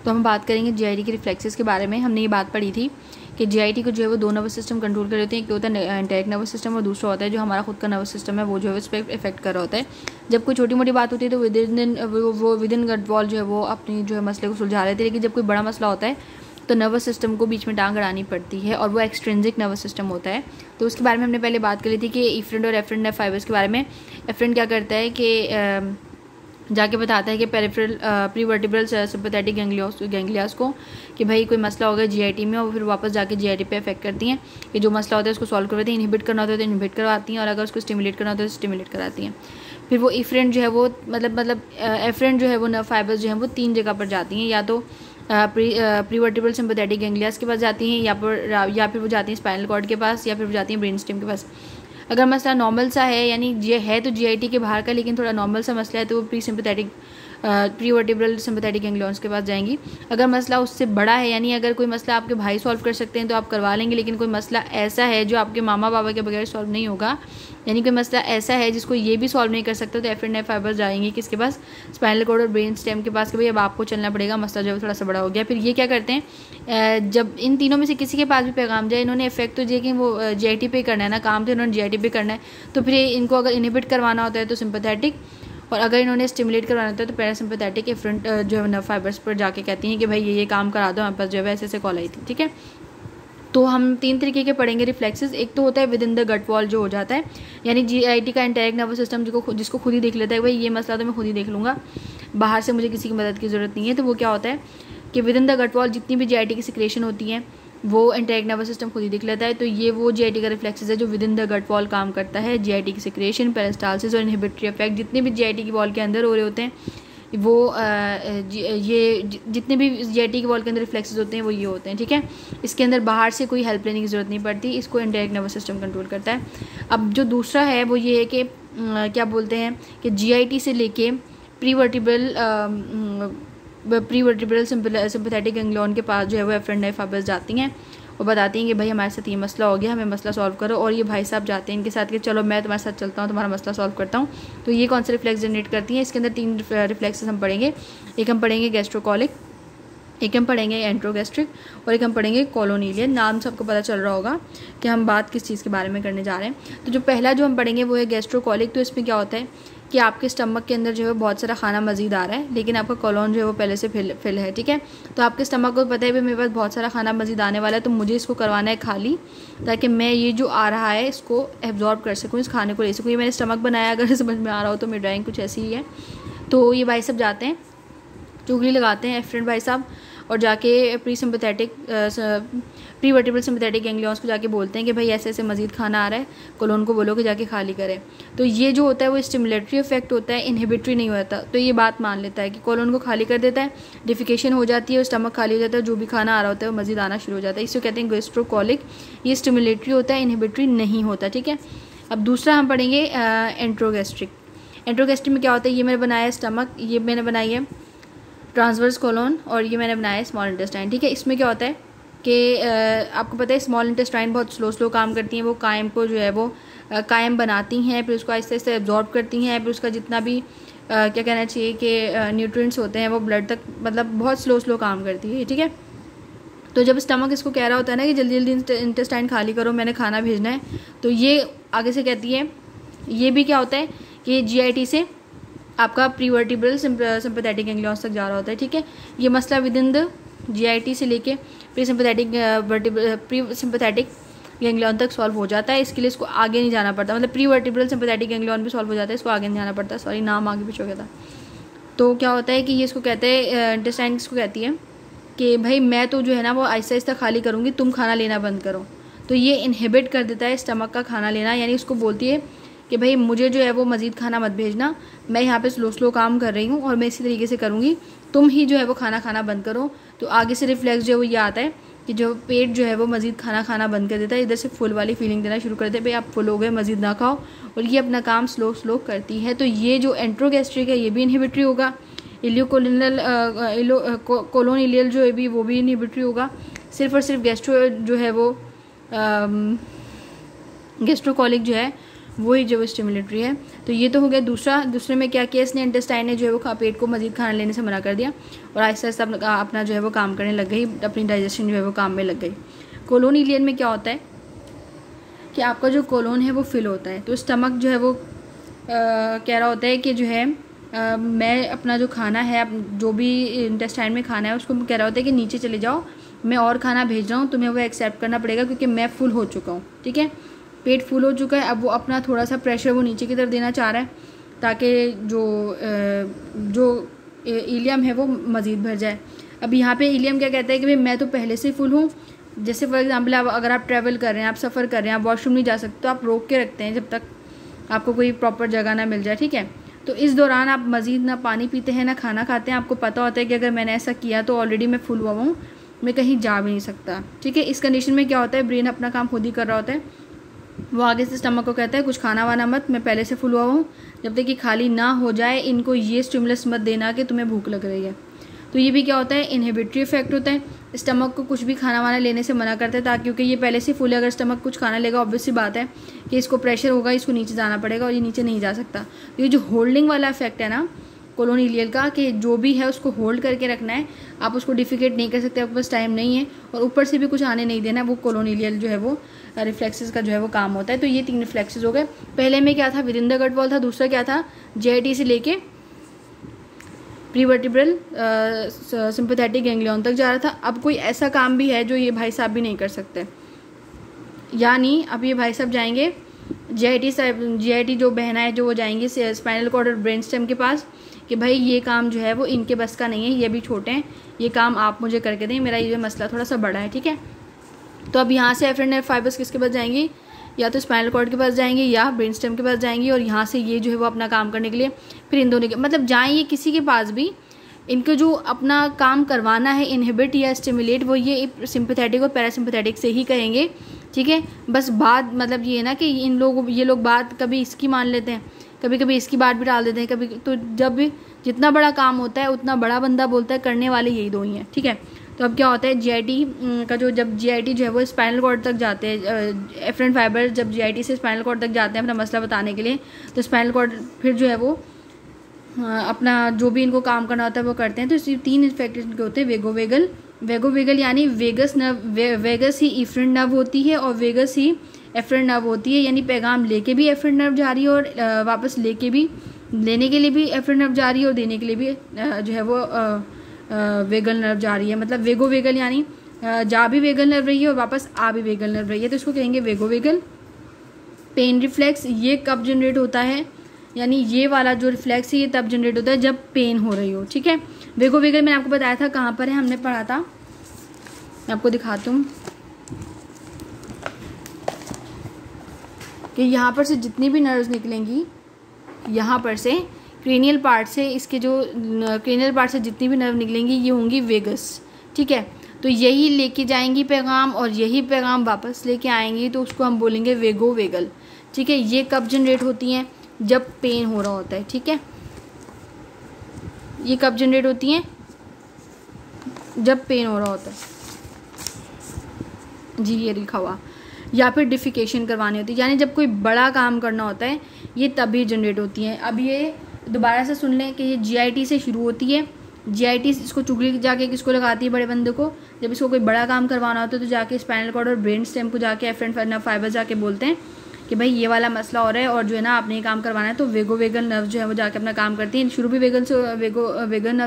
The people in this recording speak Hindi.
तो हम बात करेंगे जीआईटी के रिफ्लेक्सेस के बारे में। हमने ये बात पढ़ी थी कि जीआईटी को जो है वो दो नर्वस सिस्टम कंट्रोल कर रहे होते हैं। एक होता है एंटेरिक नर्वस सिस्टम और दूसरा होता है जो हमारा खुद का नर्वस सिस्टम है, वो जो है उस पर इफेक्ट कर रहा होता है। जब कोई छोटी मोटी बात होती है तो विद इन गट वॉल जो है वो अपनी जो है मसले को सुलझा लेते हैं, लेकिन जब कोई बड़ा मसला होता है तो नर्वस सिस्टम को बीच में टांग अड़ानी पड़ती है और वो एक्सट्रिंसिक नर्वस सिस्टम होता है। तो उसके बारे में हमने पहले बात करी थी कि इफ्रेंट और एफ्रेंट नर्व फाइबर्स के बारे में। एफ्रेंट क्या करता है कि जाके बताता है कि पेरिफेरल प्रीवर्टिब्रल सिंपैथेटिक गैंग्लियास को कि भाई कोई मसला होगा जीआईटी में, और फिर वापस जाके जीआईटी पे अफेक्ट करती हैं कि जो मसला होता है उसको सॉल्व करवाती हैं। इनहिबिट करना होता है तो इनहिबिट करवाती हैं, और अगर उसको स्टिमुलेट करना होता है तो स्टिमुलेट कराती हैं। फिर वो इफ्रेंट जो है वो मतलब एफ्रेंट जो है वो नर्व फाइबर्स जो हैं वो 3 जगह पर जाती हैं, या तो प्रीवर्टिब्रल सिंपैथेटिक गैंग्लियास के पास जाती हैं, या फिर वो जाती हैं स्पाइनल कॉर्ड के पास, या फिर वो जाती हैं ब्रेन स्टेम के पास। अगर मसला नॉर्मल सा है, यानी ये है तो जीआईटी के बाहर का लेकिन थोड़ा नॉर्मल सा मसला है, तो वो प्रीवर्टिब्रल सिंपैथेटिक गैंग्लियंस के पास जाएंगी। अगर मसला उससे बड़ा है, यानी अगर कोई मसला आपके भाई सॉल्व कर सकते हैं तो आप करवा लेंगे, लेकिन कोई मसला ऐसा है जो आपके मामा बाबा के बगैर सॉल्व नहीं होगा, यानी कोई मसला ऐसा है जिसको ये भी सॉल्व नहीं कर सकता, तो एफ्रेंट नर्व फाइबर्स जाएंगे किसके पास, स्पाइनल कॉर्ड और ब्रेन स्टेम के पास कि भाई अब आपको चलना पड़ेगा, मसला जो है थोड़ा सा बड़ा हो गया। फिर ये क्या करते हैं, जब इन तीनों में से किसी के पास भी पैगाम जाए, इन्होंने इफेक्ट तो ये कि वो जीआईटी पे करना है ना, काम तो इन्होंने जीआईटी पे करना है, तो फिर इनको अगर इनहिबिट करवाना होता है तो सिंपैथेटिक, और अगर इन्होंने स्टिमुलेट करवाना होता है तो पैरासिम्पैथेटिक एफ्रेंट जो है नर्व फाइबर्स पर जाके कहती हैं कि भाई ये काम करा दो, हमारे पास जो है ऐसे ऐसे कॉल आई थी। ठीक है, तो हम 3 तरीके के पढ़ेंगे रिफ्लेक्सेस। एक तो होता है within the gut wall जो हो जाता है, यानी जीआईटी का एंटेरिक नर्वस सिस्टम जिसको खुद ही देख लेता है, भाई ये मसला तो मैं खुद ही देख लूँगा, बाहर से मुझे किसी की मदद की ज़रूरत नहीं है। तो वो क्या होता है कि within the gut wall जितनी भी जीआईटी की सिक्रेशन होती है वो एंटेरिक नर्वस सिस्टम खुद ही देख लेता है। तो ये वो जीआईटी का रिफ्लेक्सेस है जो within the gut wall काम करता है। जीआईटी की सिक्रेशन, पेरिस्टालसिस और इनहिबिटरी इफेक्ट जितने भी जीआईटी की वॉल के अंदर हो रहे होते हैं, वो ये जितने भी जीआईटी की वॉल के अंदर रिफ्लेक्सेस होते हैं वो ये होते हैं। ठीक है, इसके अंदर बाहर से कोई हेल्प लेने की ज़रूरत नहीं पड़ती, इसको एंटेरिक नर्वस सिस्टम कंट्रोल करता है। अब जो दूसरा है वो ये है कि क्या बोलते हैं कि जीआईटी से लेके प्रीवर्टिब्रल सिंपैथेटिक गैंग्लियन के पास जो है वो एफ्रेंट नर्व फाइबर्स जाती हैं और बताती हैं कि भाई हमारे साथ ये मसला हो गया, हमें मसला सॉल्व करो, और ये भाई साहब जाते हैं इनके साथ कि चलो मैं तुम्हारे साथ चलता हूँ, तुम्हारा मसला सॉल्व करता हूँ। तो ये कौन सा रिफ्लेक्स जनरेट करती हैं, इसके अंदर 3 रिफ्लेक्सेस हम पढ़ेंगे। एक हम पढ़ेंगे गैस्ट्रोकॉलिक, एक हम पढ़ेंगे एंट्रोगैस्ट्रिक, और एक हम पढ़ेंगे कोलोनीलियन। नाम सबको पता चल रहा होगा कि हम बात किस चीज़ के बारे में करने जा रहे हैं। तो जो पहला जो हम पढ़ेंगे वो है गैस्ट्रोकॉलिक। तो इसमें क्या होता है कि आपके स्टमक के अंदर जो है बहुत सारा खाना मजीद आ रहा है, लेकिन आपका कॉलोन जो है वो पहले से फिल है। ठीक है, तो आपके स्टमक को पता है भाई मेरे पास बहुत सारा खाना मजीद आने वाला है, तो मुझे इसको करवाना है खाली, ताकि मैं ये जो आ रहा है इसको एब्जॉर्ब कर सकूँ, इस खाने को ले सकूँ। ये मैंने स्टमक बनाया, अगर समझ में आ रहा हो तो मेरी ड्राइंग कुछ ऐसी ही है। तो ये भाई साहब जाते हैं, चुगली लगाते हैं एफ्रेंट भाई साहब, और जाके प्रीवर्टिब्रल सिंपैथेटिक गैंग्लियंस को जाके बोलते हैं कि भाई ऐसे ऐसे मजीद खाना आ रहा है, कोलोन को बोलो कि जाके खाली करें। तो ये जो होता है वो स्टिमुलेटरी इफेक्ट होता है, इनहिबिटरी नहीं होता। तो ये बात मान लेता है कि कोलोन को खाली कर देता है, डिफिकेशन हो जाती है और स्टमक खाली हो जाता है, जो भी खाना आ रहा होता है वो मजीद आना शुरू हो जाता है। इसको कहते हैं गैस्ट्रोकॉलिक। ये स्टिमुलेटरी होता है, इनहिबिटरी नहीं होता। ठीक है, अब दूसरा हम पढ़ेंगे एंट्रोगैस्ट्रिक। एंट्रोगैस्ट्रिक में क्या होता है, ये मैंने बनाया है स्टमक, ये मैंने बनाई है ट्रांसवर्स कोलोन, और ये मैंने बनाया है स्मॉल इंटेस्टाइन। ठीक है, इसमें क्या होता है कि आपको पता है स्मॉल इंटेस्टाइन बहुत स्लो काम करती हैं, वो कायम को जो है वो कायम बनाती हैं, फिर उसको आहिस्ते आहिस्ते एब्जॉर्ब करती हैं, फिर उसका जितना भी क्या कहना चाहिए कि न्यूट्रिएंट्स होते हैं वो ब्लड तक मतलब बहुत स्लो काम करती है। ठीक है, तो जब स्टमक इसको कह रहा होता है ना कि जल्दी जल्दी इंटेस्टाइन खाली करो, मैंने खाना भेजना है, तो ये आगे से कहती है। ये भी क्या होता है कि जीआईटी से आपका प्रीवर्टिब्रल सिंपैथेटिक गैंग्लियंस तक जा रहा होता है। ठीक है, ये मसला विद इन द जीआईटी से लेके प्री सिंपैथेटिक गैंग्लियन तक सॉल्व हो जाता है। इसके लिए इसको आगे नहीं जाना पड़ता, मतलब प्रीवर्टिब्रल सिंपैथेटिक गैंग्लियन भी सॉल्व हो जाता है, इसको आगे नहीं जाना पड़ता। सॉरी, नाम आगे पीछे हो गया था। तो क्या होता है कि ये इसको कहते हैं इंटेस्टाइन, इसको कहती है कि भाई मैं तो जो है ना वो आहिस्ता आहिस्ता खाली करूँगी, तुम खाना लेना बंद करो। तो ये इनहिबिट कर देता है स्टमक का खाना लेना, यानी उसको बोलती है कि भाई मुझे जो है वो मज़ीद खाना मत भेजना, मैं यहाँ पे स्लो काम कर रही हूँ और मैं इसी तरीके से करूँगी, तुम ही जो है वो खाना बंद करो। तो आगे से रिफ्लेक्स जो है वो ये आता है कि जो पेट जो है वो मज़ीद खाना बंद कर देता है, इधर से फुल वाली फीलिंग देना शुरू कर देते हैं, भाई आप फुल हो गए, मज़ीद ना खाओ, और ये अपना काम स्लो करती है। तो ये जो एंट्रोगैस्ट्रिक है ये भी इनहिबिटरी होगा, कोलोनिलियल जो है भी वो भी इनहिबिटरी होगा। सिर्फ और सिर्फ गैस्ट्रो जो है वो गैस्ट्रोकॉलिक जो है वही जो है स्टिमुलेटरी है। तो ये तो हो गया दूसरे में क्या किया इसने, इंटेस्टाइन ने जो है वो पेट को मजीद खाना लेने से मना कर दिया और आहिस्ता आहिस्ता अपना जो है वो काम करने लग गई, अपनी डाइजेशन जो है वो काम में लग गई। कोलोन इलियन में क्या होता है कि आपका जो कोलोन है वो फिल होता है, तो स्टमक जो है वो कह रहा होता है कि जो है मैं अपना जो खाना है, जो भी इंटेस्टाइन में खाना है उसको कह रहा होता है कि नीचे चले जाओ, मैं और खाना भेज रहा हूँ, तुम्हें वो एक्सेप्ट करना पड़ेगा क्योंकि मैं फुल हो चुका हूँ। ठीक है, पेट फुल हो चुका है, अब वो अपना थोड़ा सा प्रेशर वो नीचे की तरफ देना चाह रहा है ताकि जो इलियम है वो मज़ीद भर जाए। अब यहाँ पे इलियम क्या कहता है कि भाई मैं तो पहले से फुल हूँ। जैसे फॉर एग्जांपल अगर आप ट्रैवल कर रहे हैं, आप सफ़र कर रहे हैं, आप वॉशरूम नहीं जा सकते तो आप रोक के रखते हैं जब तक आपको कोई प्रॉपर जगह ना मिल जाए। ठीक है, तो इस दौरान आप मज़ीद ना पानी पीते हैं ना खाना खाते हैं। आपको पता होता है कि अगर मैंने ऐसा किया तो ऑलरेडी मैं फुल हुआ हूँ, मैं कहीं जा भी नहीं सकता। ठीक है, इस कंडीशन में क्या होता है, ब्रेन अपना काम खुद ही कर रहा होता है। वो आगे से स्टमक को कहता है कुछ खाना वाना मत, मैं पहले से फुल हुआ हूँ, जब तक कि खाली ना हो जाए इनको ये स्टिमुलस मत देना कि तुम्हें भूख लग रही है। तो ये भी क्या होता है, इनहिबिटरी इफेक्ट होता है। स्टमक को कुछ भी खाना वाना लेने से मना करते हैं ताकि, क्योंकि ये पहले से फुल है, अगर स्टमक कुछ खाना लेगा ऑब्वियस सी बात है कि इसको प्रेशर होगा, इसको नीचे जाना पड़ेगा और ये नीचे नहीं जा सकता। तो ये जो होल्डिंग वाला इफेक्ट है ना कोलोन इलियल का, कि जो भी है उसको होल्ड करके रखना है, आप उसको डिफिकेट नहीं कर सकते, आपके पास टाइम नहीं है और ऊपर से भी कुछ आने नहीं देना, वो कोलोन इलियल जो है वो रिफ्लेक्सेस का जो है वो काम होता है। तो ये 3 रिफ्लेक्सेस हो गए। पहले में क्या था, within the gut wall था, दूसरा क्या था, JIT से लेके प्रीवर्टिब्रल सिंपैथेटिक गैंग्लियन तक जा रहा था। अब कोई ऐसा काम भी है जो ये भाई साहब भी नहीं कर सकते, यानी अब ये भाई साहब जाएंगे JIT जो बहना है जो वो जाएंगे स्पाइनल कॉर्ड और ब्रेन स्टेम के पास कि भाई ये काम जो है वो इनके बस का नहीं है, ये भी छोटे हैं, ये काम आप मुझे करके दें, मेरा ये मसला थोड़ा सा बड़ा है। ठीक है, तो अब यहाँ से एफरेंट नर्व फाइबर्स किसके पास जाएंगी, या तो स्पाइनल कॉर्ड के पास जाएंगे या ब्रेन स्टेम के पास जाएंगी और यहाँ से ये जो है वो अपना काम करने के लिए फिर इन दोनों के मतलब जाएँ ये किसी के पास भी, इनको जो अपना काम करवाना है इनहिबिट या स्टिमुलेट, वो ये सिंपैथेटिक और पैरासिम्पैथेटिक से ही कहेंगे। ठीक है, बस बात मतलब ये है ना कि ये लोग बात कभी इसकी मान लेते हैं, कभी कभी इसकी बात भी डाल देते हैं, कभी तो जब भी जितना बड़ा काम होता है उतना बड़ा बंदा बोलता है, करने वाले यही दो ही हैं। ठीक है, तो अब क्या होता है JIT का जब JIT जो है वो स्पाइनल कॉर्ड तक जाते हैं, एफरेंट फाइबर जब JIT से स्पाइनल कॉर्ड तक जाते हैं अपना मसला बताने के लिए, तो स्पाइनल कॉर्ड फिर जो है वो अपना जो भी इनको काम करना होता है वो करते हैं। तो इसी 3 इफेक्ट इनके होते हैं, वेगोवेगल यानी वेगस नर्व, वेगस ही इफरेंट नर्व होती है और वेगस ही एफरेंट नर्व होती है, यानी पैगाम लेके भी एफरेंट नर्व जा रही है और वापस लेने के लिए भी एफरेंट नर्व जा रही है और देने के लिए भी जो है वो वेगल नर्व जा रही है। मतलब वेगोवेगल यानी जा भी वेगल नर्व रही है और वापस आ भी वेगल नर्व रही है, तो इसको कहेंगे वेगोवेगल। पेन रिफ्लेक्स ये कब जनरेट होता है, यानी ये वाला जो रिफ्लेक्स है ये तब जनरेट होता है जब पेन हो रही हो। ठीक है, वेगोवेगल मैंने आपको बताया था कहाँ पर है, हमने पढ़ा था, मैं आपको दिखाती हूँ कि यहाँ पर से जितनी भी नर्व्स निकलेंगी, यहाँ पर से क्रेनियल पार्ट से, इसके जो क्रेनियल पार्ट से जितनी भी नर्व निकलेंगी ये होंगी वेगस। ठीक है, तो यही लेके जाएंगी पैगाम और यही पैगाम वापस लेके आएंगी, तो उसको हम बोलेंगे वेगोवेगल। ठीक है, ये कब जनरेट होती हैं, जब पेन हो रहा होता है। ठीक है, ये कब जनरेट होती हैं, जब पेन हो रहा होता है जी, ये लिखा हुआ, या फिर डिफिकेशन करवानी होती है, यानी जब कोई बड़ा काम करना होता है ये तभी जनरेट होती हैं। अब ये दोबारा से सुन लें कि ये JIT से शुरू होती है। JIT इसको चुगली जाके किसको लगाती है, बड़े बंदे को, जब इसको कोई बड़ा काम करवाना होता है तो जाके स्पाइनल कॉर्ड और ब्रेन स्टेम को जाके एफरेंट नर्व फाइबर जाके बोलते हैं कि भाई ये वाला मसला हो रहा है और जो है ना आपने ये काम करवाना है, तो वेगोवेगल नर्व जो है वो जाके अपना काम करती हैं। शुरू भी वेगल नर्व